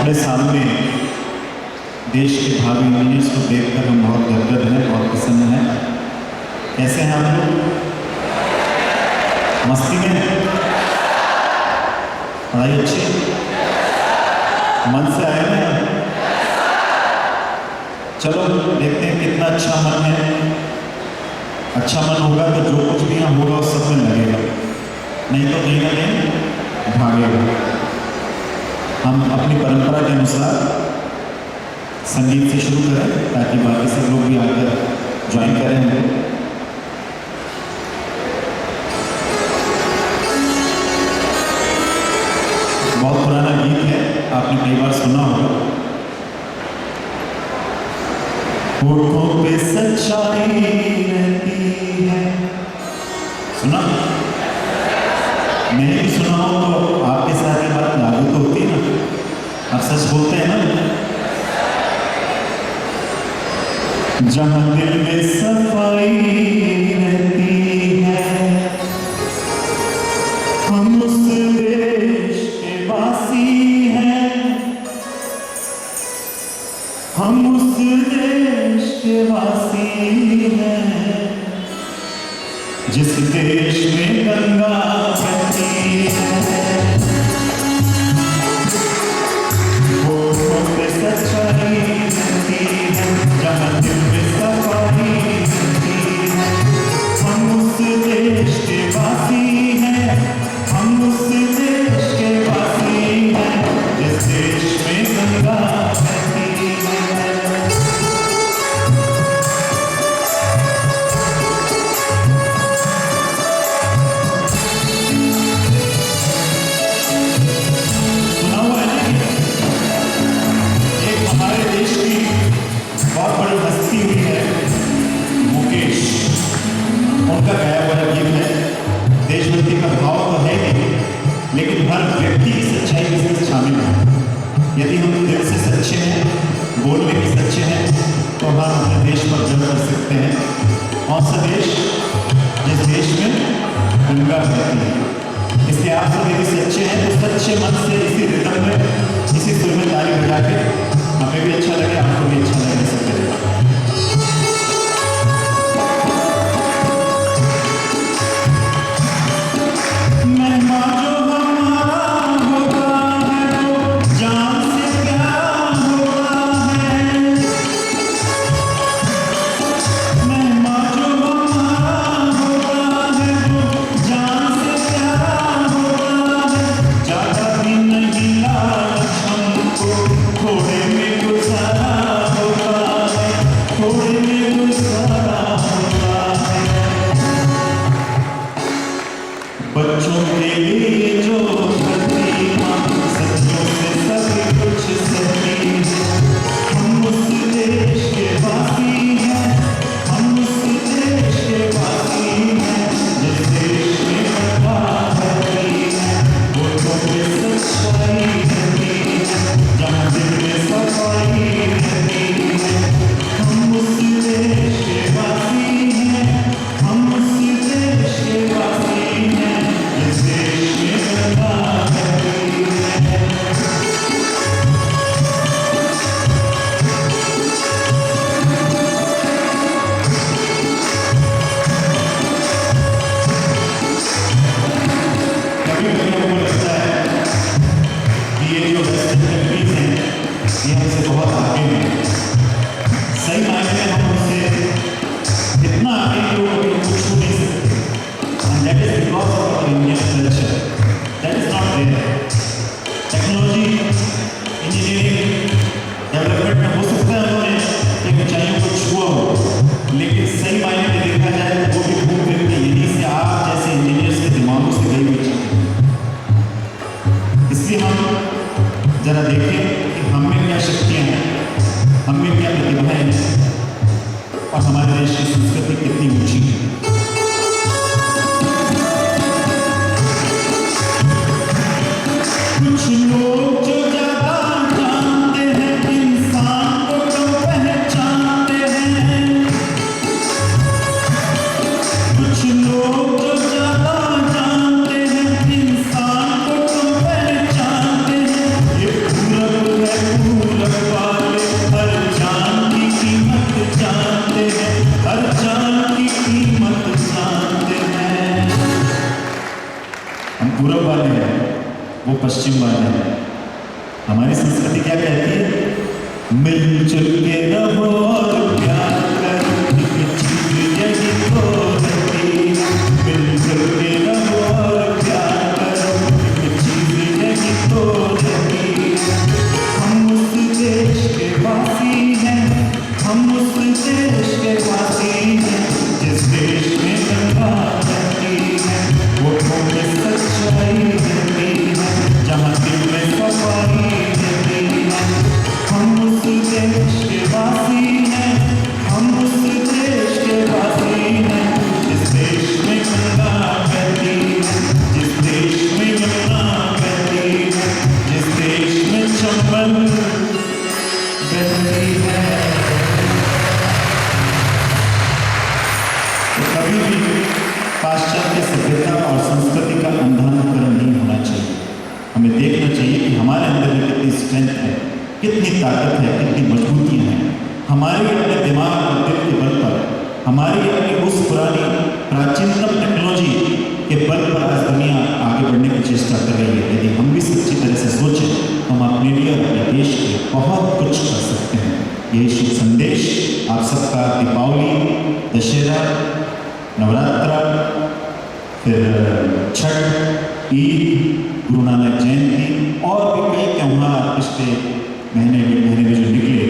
अपने सामने देश के भावी इंजीनियर्स को देखकर हम बहुत गदगद हैं, बहुत प्रसन्न हैं। कैसे हैं आप लोग? मस्ती में हैं? पढ़ाई अच्छी, मन से आए हैं? चलो देखते हैं कितना अच्छा मन है। अच्छा मन होगा तो जो कुछ भी यहाँ होगा उस सब में लगेगा, नहीं तो कहीं ना कहीं भागेगा। हम अपनी परंपरा के अनुसार संगीत से शुरू करें ताकि बाकी सब लोग भी आकर ज्वाइन करें हमको। बहुत पुराना गीत है, आपने कई बार सुना होगा। होठों पे सच्चाई रहती है, सुना? नहीं सुना हो तो आपके साथ ये बात लागू तो होती है ना? आप सच बोलते हैं ना? जहाँ दिल में सफाई रहती है, हम उस देश के वासी हैं, हम उस देश के वासी हैं, जिस देश में गंगा बहती है। होठों पे सच्चाई रहती है, जहाँ दिल में सफाई रहती है, हम उस देश के वासी हैं, हम उस देश के वासी हैं, जिस देश में गंगा बहती है। बहुत बड़ी हस्ती हुई है मुकेश, उनका गाया हुआ गीत है। देशभक्ति का भाव तो है ही, लेकिन हर व्यक्ति की सच्चाई इसमें शामिल है। यदि हम दिल से सच्चे हैं, बोलने में सच्चे हैं, तो हम अपने देश पर गर्व कर सकते हैं। कौन सा देश? जिस देश में गंगा बहती है। इसलिए आप सब यदि सच्चे हैं तो सच्चे मन से इसी रिदम में, इसी सुर में ताली बजा के हमें भी अच्छा लगे, आपको भी अच्छा लगे, सब करेगा। मेहमान जो हमारा होता है वो जान से प्यार होता है। मेहमान जो हमारा होता है वो जान से प्यार होता है। ज्यादा भी नहीं लालच हमको, थोड़े में गुजारा होता है, थोड़े में गुजारा होता है। बच्चों के लिए जो धरती माँ सदियों से सब कुछ सहती है, हम उस देश के वासी हैं, हम उस देश के वासी हैं, जिस देश में गंगा बहती है। होठों पे सच्चाई रहती है, जहाँ दिल में सफाई रहती है, हम उस देश के वासी हैं, हम उस देश के वासी हैं, जिस देश में गंगा बहती है। कभी कभी हमको लगता है कि ये जो वेस्टर्न कंट्रीज हैं ये हमसे बहुत आगे हैं। सही मायने में हम उनसे इतना आगे कि वो कभी हमको छू नहीं सकते। And that is because of our Indian culture. That is not there. Technology, engineering, development में हो सकता है उन्होंने एक ऊंचाइयों को छुआ हो, लेकिन सही मायने में देखा जाए तो वो भी घूम फिर के यहीं से आप जैसे इंजीनियर्स के दिमागों से गई हुई चीज़ें। इसलिए हम जरा देखें कि हम में क्या शक्तियाँ हैं, हम में क्या प्रतिभाएं हैं और हमारे देश की संस्कृति कितनी ऊंची है। कुछ लोग जो ज्यादा जानते हैं इंसान को तो पहचानते हैं, कुछ लोग जो ज्यादा जानते हैं इंसान को तो पहचानते हैं। ये पूरब है है। हमारी संस्कृति क्या कहती है? मिलजुल के रहो और प्यार करो, एक चीज यही तो रहती है। मिलजुल के रहो और प्यार करो, एक चीज यही तो रहती है। हम उस देश के वासी हैं, हम उस देश के वासी हैं, जिस देश में गंगा बहती है, वो में सच्चाई रहती है, जहाँ दिल में सफाई रहती है। हम उस देश के वासी हैं, हम उस देश के वासी हैं, जिस देश में गंगा बहती है, जिस देश में यमुना बहती है, जिस देश में चंबल बहती है। तो कभी भी पाश्चात्य सभ्यता और संस्कृति का अंधानुकरण नहीं होना चाहिए। हमें देखना चाहिए कि हमारे अंदर में कितनी स्ट्रेंथ है, कितनी ताकत है, कितनी मजबूतियाँ हैं। हमारे अपने दिमाग और दिल के बल पर, हमारी अपनी उस पुरानी प्राचीनतम टेक्नोलॉजी के बल पर आज दुनिया आगे बढ़ने की चेष्टा कर रही है। यदि हम भी सच्ची तरह से सोचें तो हम अपने लिए और अपने देश के लिए बहुत कुछ कर सकते हैं। यही शुभ संदेश आप सबका दीपावली, दशहरा, नवरात्रा, फिर छठ, ईद, गुरु नानक जयंती और भी कई त्यौहार पिछले महीने में जो निकले,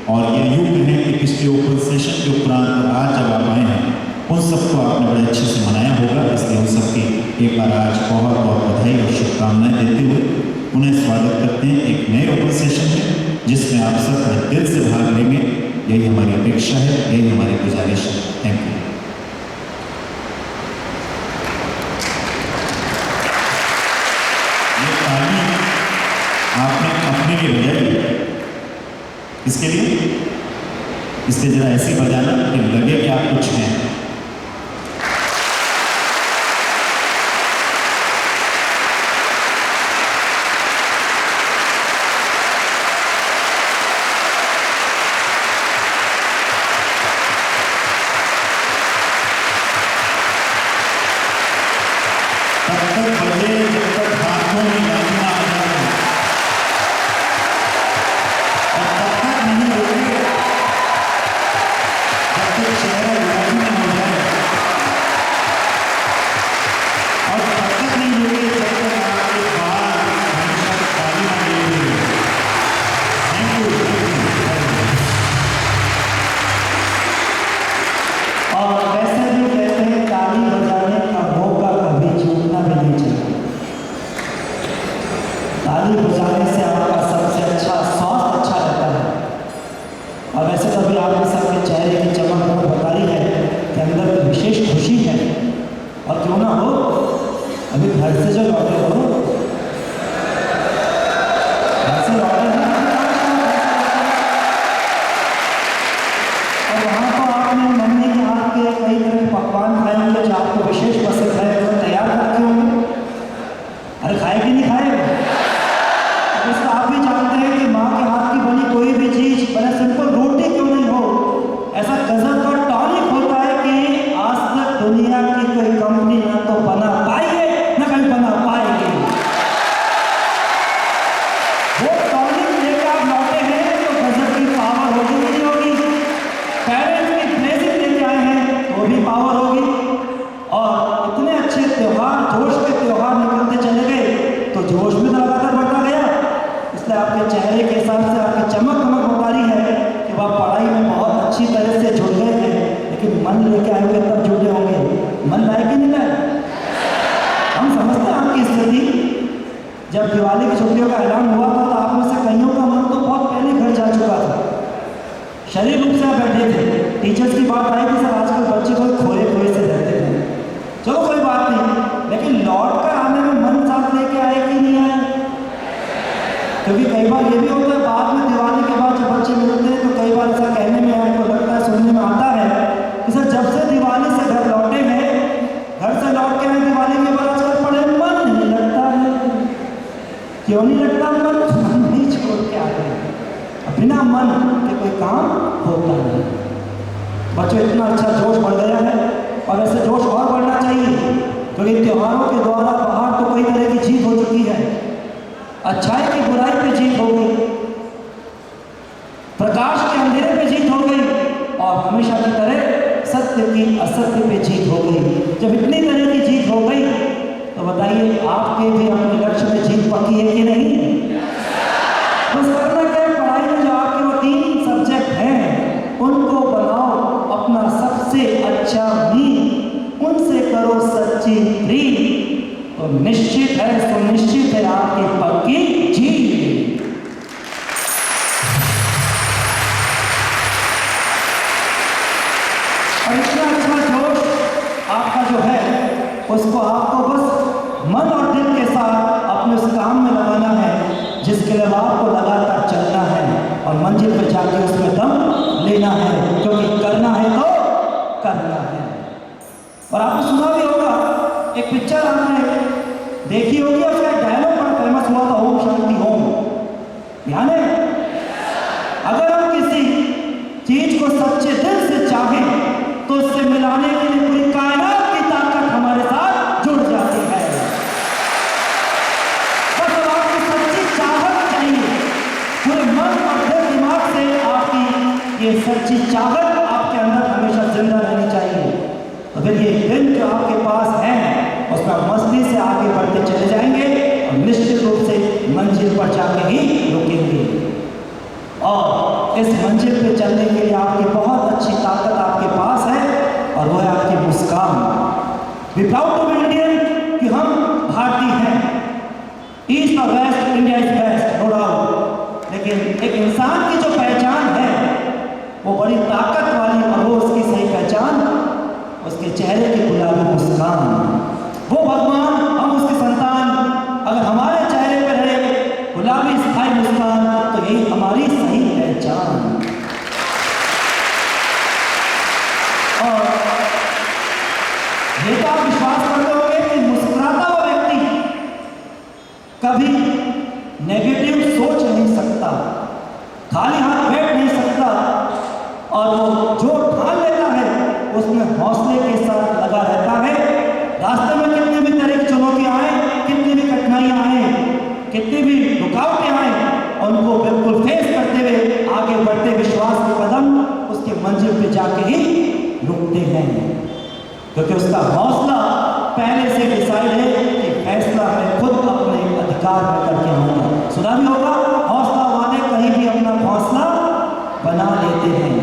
और यह यूँ कहें कि पिछले ओपन सेशन के उपरांत आज जब आप आए हैं, उन सबको आपने बड़े अच्छे से मनाया होगा। इसलिए उन सबकी एक बार आज बहुत बहुत बधाई और शुभकामनाएं देते हुए उन्हें स्वागत करते हैं एक नए ओपन सेशन में, जिसमें आप सब दिल से भाग लेंगे। यही हमारी अपेक्षा है, यही हमारी गुजारिश है। Thank you. ये ताली आपने अपने लिए बजाई, इसके लिए इससे जरा ऐसी बजाना कि लगे कि आप कुछ हैं। तब तक बजे जब तक हाथों में लगना आ जाए, और तब तक नहीं रोके जब तक चेहरा गुलाबी न हो जाए, और तब तक नहीं रोके जब तक आपके बाल हमेशा काली न लगे। Thank you. और वैसे भी कहते हैं ताली बजाने का मौका कभी छूटना भी नहीं चाहिए। ताली बजाने से आपका सबसे अच्छा स्वास्थ्य अच्छा रहता है। और वैसे तो अभी आपके सबके चेहरे की चमक हमें बता रही है कि अंदर तो विशेष खुशी है। और क्यों ना हो, अभी घर से जो लौटे हो, घर से लौटे हैं और वहाँ तो आपने मम्मी के हाथ के कई तरह के पकवान खाए होंगे जो आपको विशेष पसंद है, तो तैयार करते होंगे। अरे खाए कि नहीं खाए? अब इसका आप भी जानते हैं कि माँ के हाथ की बनी कोई भी चीज़, भले सिंपल रोटी क्यों नहीं हो, ऐसा गजब का टॉनिक होता है कि आज तक दुनिया की कोई कंपनी ना तो बना पाई है ना कहीं बना पाएगी। वो टॉनिक लेकर आप लौटे हैं तो गजब की पावर होगी नहीं होगी? पेरेंट्स की ब्लेसिंग लेके आए हैं तो भी पावर होगी। और इतने अच्छे त्यौहार, जोश के त्यौहार निकलते चले गए तो जोश में तो लगातार बढ़ता गया। इसलिए आपके चेहरे के हिसाब से आपकी चमक बता रही है कि वह पढ़ाई में बहुत अच्छी तरह से जुड़ गए हैं, लेकिन मन लेके आए हुए तब जुड़े होंगे। मन लाए कि नहीं लाए? हम समझते हैं आपकी स्थिति। जब दिवाली की छुट्टियों का ऐलान हुआ था तो आप में से कईयों का मन तो बहुत पहले घर जा चुका था। शरीर रूप से आप बैठे थे, टीचर्स की बात आई कि सर आजकल बच्चे कोई खोए खोए से रहते हैं। चलो कोई बात नहीं, लेकिन लौट कर आने में मन साथ लेके आए कि नहीं आए? क्योंकि कई बार ये भी होता है, बाद में दिवाली के बाद जब बच्चे मिलते हैं तो कई बार ऐसा कहने में आपको लगता है, सुनने में आता है कि सर जब से दिवाली से घर लौटे हैं, घर से लौट के आए दिवाली के बाद आजकल पढ़े मन नहीं लगता है। क्यों नहीं लगता मन? नहीं छोड़ के आ गए, बिना मन के कोई काम होता नहीं। बच्चों इतना अच्छा जोश बढ़ गया है और ऐसे जोश और बढ़ना चाहिए, क्योंकि त्योहारों के द्वारा बाहर तो कई तरह की जीत हो चुकी है। अच्छाई की बुराई पे जीत हो गई, प्रकाश के अंधेरे पे जीत हो गई और हमेशा की तरह सत्य की असत्य पे जीत हो गई। जब इतनी तरह की जीत हो गई तो बताइए आपके भी अपने लक्ष्य में जीत पक्की है कि नहीं? बस करना क्या है, पढ़ाई में जो आपके वो 3 सब्जेक्ट हैं उनको बनाओ अपना सबसे अच्छा मीन, उनसे करो सच्ची प्रीत, तो निश्चित है सुनिश्चित है आपकी पक्की जीत। और इतना अच्छा जोश आपका जो है उसको आपको बस मन और दिल के साथ अपने उस काम में लगाना है जिसके लिए आपको लगातार चलना है और मंजिल पर जाके उसमें दम लेना है, क्योंकि करना है तो करना है। और आपने सुना भी होगा, एक पिक्चर आपने देखी होगी, उसका डायलॉग बड़ा फेमस हुआ था, ओम शांति ओम, ध्यान है? अगर हम किसी चीज को सच्चे दिल से चाहें तो उससे मिलाने के लिए पूरी कायनात की ताकत हमारे साथ जुड़ जाती है। बस अब आपकी सच्ची चाहत चाहिए, पूरे मन और दिल दिमाग से आपकी ये सच्ची चाहत आपके अंदर हमेशा जिंदा रहनी चाहिए। तो फिर ये दिन जो आपके पास है उसमें आप मस्ती से आगे बढ़ते चले जाएंगे और निश्चित रूप से मंजिल पर जाके ही रुकेंगे। और इस मंजिल पे चलने के लिए आपकी बहुत अच्छी ताकत आपके पास है और वो है आपकी मुस्कान। We proud to be Indian कि हम भारतीय हैं, ईस्ट और west India is best, no doubt. लेकिन एक इंसान की जो पहचान है वो बड़ी ताकत वाली, और वो उसकी सही पहचान उसके चेहरे की गुलाबी मुस्कान। वो भगवान, हम उसके संतान, अगर हमारे चेहरे पर रहे गुलाबी स्थायी मुस्कान तो यही हमारी सही पहचान। और ये तो आप विश्वास करते होंगे कि मुस्कुराता हुआ व्यक्ति कभी नेगेटिव सोच नहीं सकता, खाली हाथ बैठ नहीं सकता, और वो जो ठान लेता है उसमें हौसले के साथ लगा रहता है। रास्ते में कितनी भी तरह की चुनौतियां आए, कितनी भी कठिनाइयां आए, कितनी भी रुकावटें आए, उनको बिल्कुल फेस करते हुए आगे बढ़ते विश्वास के कदम उसके मंजिल पे जाके ही रुकते हैं, क्योंकि उसका हौसला पहले से डिसाइड है कि फैसला मैं खुद अपने अधिकार में करके आऊंगा। सुना भी होगा, हौसला वाले कहीं भी अपना हौसला बना लेते हैं।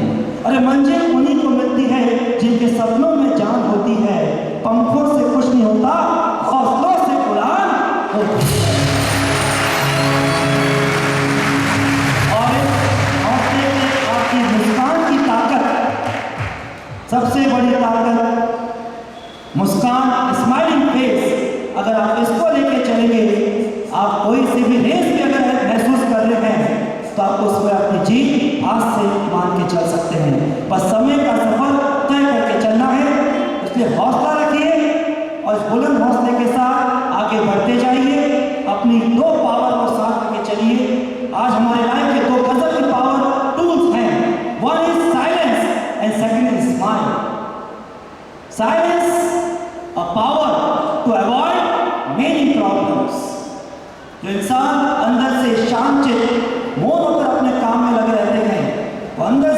अरे मंजिल उन्हीं को मिलती है जिनके सपनों में जान होती है, पंखों से कुछ नहीं होता, हौसलों से उड़ान होती है। और इस हौसले से आपकी मुस्कान की ताकत, सबसे बड़ी ताकत मुस्कान, स्माइलिंग फेस, अगर आप इसको लेके चलेंगे, आप कोई सी भी रेस भी अगर महसूस कर रहे हैं तो आपको उस पर अपनी जीत आज से मान के चल सकते हैं। बस समय का सफर तय करके चलना है, इसलिए हौसला रखिए और इस बुलंद हौसले के साथ आगे बढ़ते जाइए। अपनी 2 पावर को साथ करके चलिए। आज हमारे लाइफ के 2 गजब की पावर टूल्स हैं, one is silence and second is smile. Silence a power to avoid many problems. जो इंसान अंदर से शांत चित्त मौन होकर अपने काम में लगे रहते हैं, वो अंदर